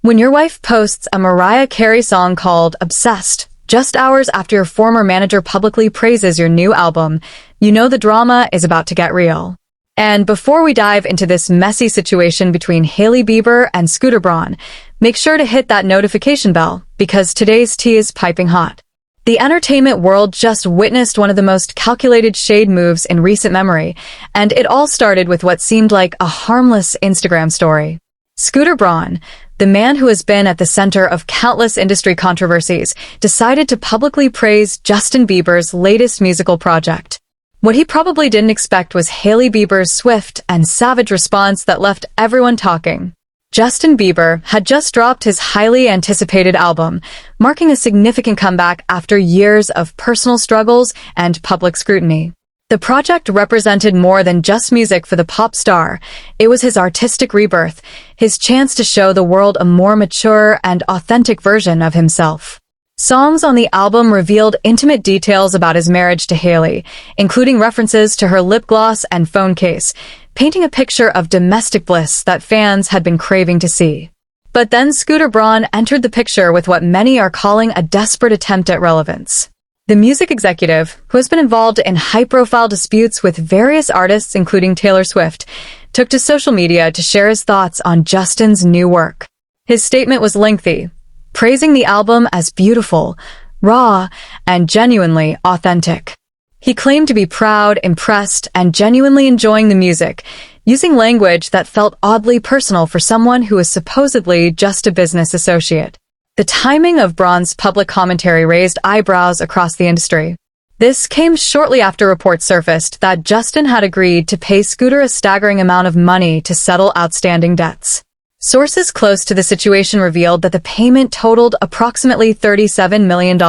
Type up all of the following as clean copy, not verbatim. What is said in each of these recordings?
When your wife posts a Mariah Carey song called Obsessed, just hours after your former manager publicly praises your new album, you know the drama is about to get real. And before we dive into this messy situation between Hailey Bieber and Scooter Braun, make sure to hit that notification bell, because today's tea is piping hot. The entertainment world just witnessed one of the most calculated shade moves in recent memory, and it all started with what seemed like a harmless Instagram story. Scooter Braun, the man who has been at the center of countless industry controversies, decided to publicly praise Justin Bieber's latest musical project. What he probably didn't expect was Hailey Bieber's swift and savage response that left everyone talking. Justin Bieber had just dropped his highly anticipated album, marking a significant comeback after years of personal struggles and public scrutiny. The project represented more than just music for the pop star. It was his artistic rebirth, his chance to show the world a more mature and authentic version of himself. Songs on the album revealed intimate details about his marriage to Hailey, including references to her lip gloss and phone case, painting a picture of domestic bliss that fans had been craving to see. But then Scooter Braun entered the picture with what many are calling a desperate attempt at relevance. The music executive, who has been involved in high-profile disputes with various artists including Taylor Swift, took to social media to share his thoughts on Justin's new work. His statement was lengthy, praising the album as beautiful, raw, and genuinely authentic. He claimed to be proud, impressed, and genuinely enjoying the music, using language that felt oddly personal for someone who is supposedly just a business associate. The timing of Braun's public commentary raised eyebrows across the industry. This came shortly after reports surfaced that Justin had agreed to pay Scooter a staggering amount of money to settle outstanding debts. Sources close to the situation revealed that the payment totaled approximately $37 million,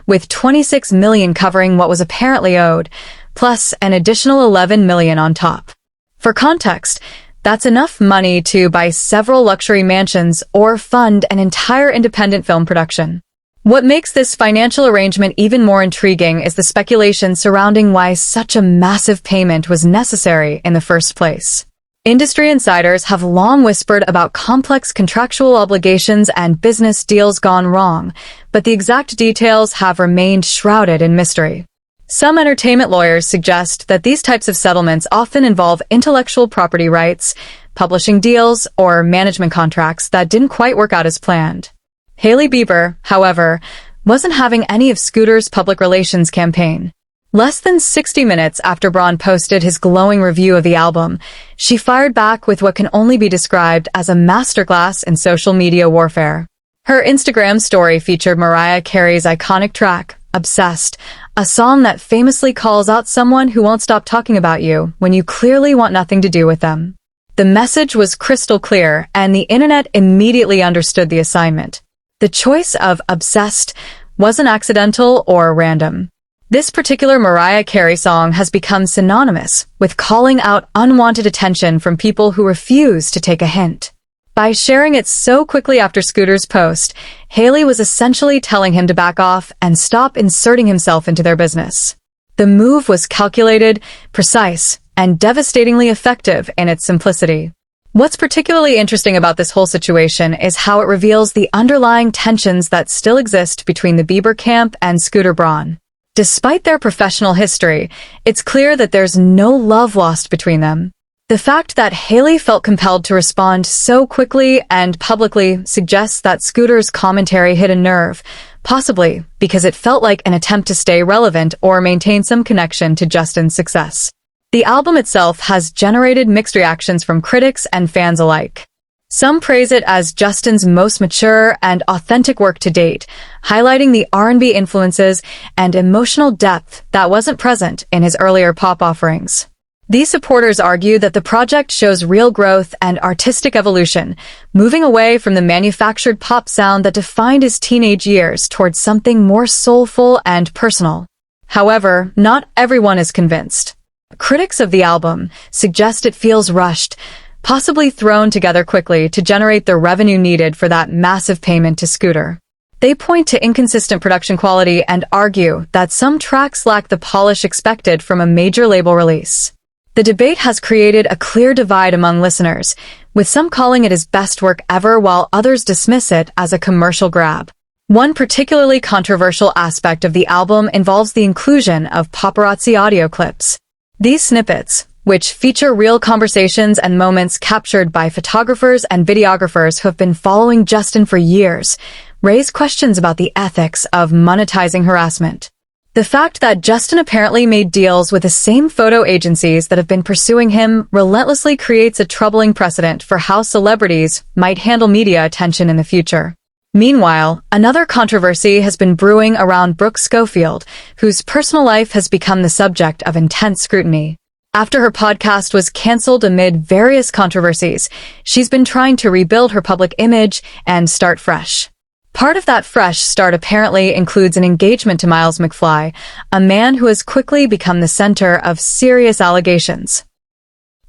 with $26 million covering what was apparently owed, plus an additional $11 million on top. For context, that's enough money to buy several luxury mansions or fund an entire independent film production. What makes this financial arrangement even more intriguing is the speculation surrounding why such a massive payment was necessary in the first place. Industry insiders have long whispered about complex contractual obligations and business deals gone wrong, but the exact details have remained shrouded in mystery. Some entertainment lawyers suggest that these types of settlements often involve intellectual property rights, publishing deals, or management contracts that didn't quite work out as planned. Hailey Bieber, however, wasn't having any of Scooter's public relations campaign. Less than 60 minutes after Braun posted his glowing review of the album, she fired back with what can only be described as a masterclass in social media warfare. Her Instagram story featured Mariah Carey's iconic track, Obsessed, a song that famously calls out someone who won't stop talking about you when you clearly want nothing to do with them. The message was crystal clear, and the internet immediately understood the assignment. The choice of Obsessed wasn't accidental or random. This particular Mariah Carey song has become synonymous with calling out unwanted attention from people who refuse to take a hint. By sharing it so quickly after Scooter's post, Hailey was essentially telling him to back off and stop inserting himself into their business. The move was calculated, precise, and devastatingly effective in its simplicity. What's particularly interesting about this whole situation is how it reveals the underlying tensions that still exist between the Bieber camp and Scooter Braun. Despite their professional history, it's clear that there's no love lost between them. The fact that Hailey felt compelled to respond so quickly and publicly suggests that Scooter's commentary hit a nerve, possibly because it felt like an attempt to stay relevant or maintain some connection to Justin's success. The album itself has generated mixed reactions from critics and fans alike. Some praise it as Justin's most mature and authentic work to date, highlighting the R&B influences and emotional depth that wasn't present in his earlier pop offerings. These supporters argue that the project shows real growth and artistic evolution, moving away from the manufactured pop sound that defined his teenage years towards something more soulful and personal. However, not everyone is convinced. Critics of the album suggest it feels rushed, possibly thrown together quickly to generate the revenue needed for that massive payment to Scooter. They point to inconsistent production quality and argue that some tracks lack the polish expected from a major label release. The debate has created a clear divide among listeners, with some calling it his best work ever while others dismiss it as a commercial grab. One particularly controversial aspect of the album involves the inclusion of paparazzi audio clips. These snippets, which feature real conversations and moments captured by photographers and videographers who have been following Justin for years, raise questions about the ethics of monetizing harassment. The fact that Justin apparently made deals with the same photo agencies that have been pursuing him relentlessly creates a troubling precedent for how celebrities might handle media attention in the future. Meanwhile, another controversy has been brewing around Brooke Schofield, whose personal life has become the subject of intense scrutiny. After her podcast was canceled amid various controversies, she's been trying to rebuild her public image and start fresh. Part of that fresh start apparently includes an engagement to Miles McFly, a man who has quickly become the center of serious allegations.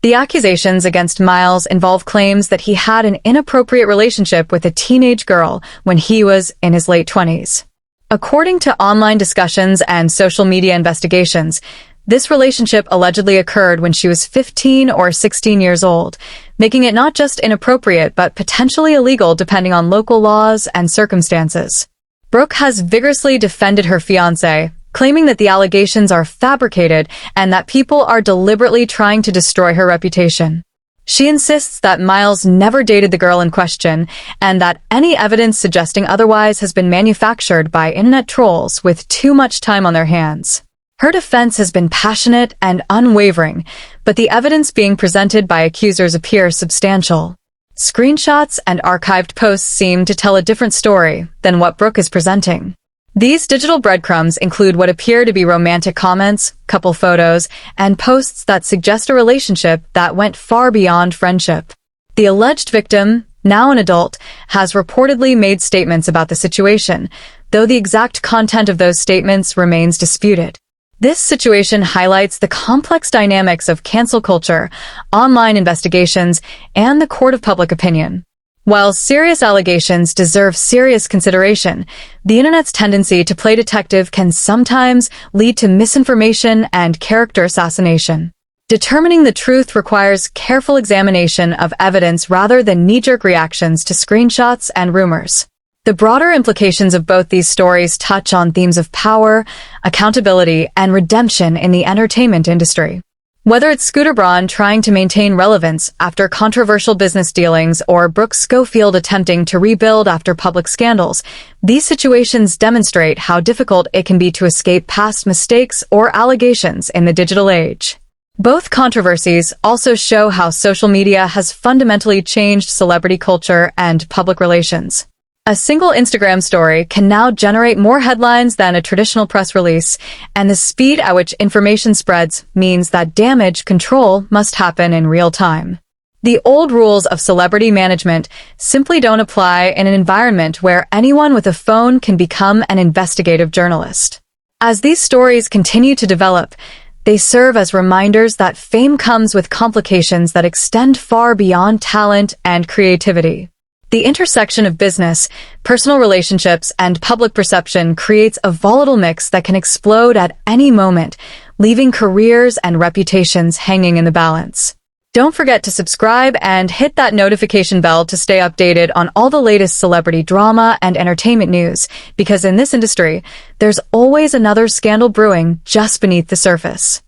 The accusations against Miles involve claims that he had an inappropriate relationship with a teenage girl when he was in his late 20s. According to online discussions and social media investigations, this relationship allegedly occurred when she was 15 or 16 years old, making it not just inappropriate but potentially illegal depending on local laws and circumstances. Brooke has vigorously defended her fiancé, claiming that the allegations are fabricated and that people are deliberately trying to destroy her reputation. She insists that Miles never dated the girl in question and that any evidence suggesting otherwise has been manufactured by internet trolls with too much time on their hands. Her defense has been passionate and unwavering, but the evidence being presented by accusers appears substantial. Screenshots and archived posts seem to tell a different story than what Brooke is presenting. These digital breadcrumbs include what appear to be romantic comments, couple photos, and posts that suggest a relationship that went far beyond friendship. The alleged victim, now an adult, has reportedly made statements about the situation, though the exact content of those statements remains disputed. This situation highlights the complex dynamics of cancel culture, online investigations, and the court of public opinion. While serious allegations deserve serious consideration, the internet's tendency to play detective can sometimes lead to misinformation and character assassination. Determining the truth requires careful examination of evidence rather than knee-jerk reactions to screenshots and rumors. The broader implications of both these stories touch on themes of power, accountability, and redemption in the entertainment industry. Whether it's Scooter Braun trying to maintain relevance after controversial business dealings or Brooke Schofield attempting to rebuild after public scandals, these situations demonstrate how difficult it can be to escape past mistakes or allegations in the digital age. Both controversies also show how social media has fundamentally changed celebrity culture and public relations. A single Instagram story can now generate more headlines than a traditional press release, and the speed at which information spreads means that damage control must happen in real time. The old rules of celebrity management simply don't apply in an environment where anyone with a phone can become an investigative journalist. As these stories continue to develop, they serve as reminders that fame comes with complications that extend far beyond talent and creativity. The intersection of business, personal relationships, and public perception creates a volatile mix that can explode at any moment, leaving careers and reputations hanging in the balance. Don't forget to subscribe and hit that notification bell to stay updated on all the latest celebrity drama and entertainment news, because in this industry, there's always another scandal brewing just beneath the surface.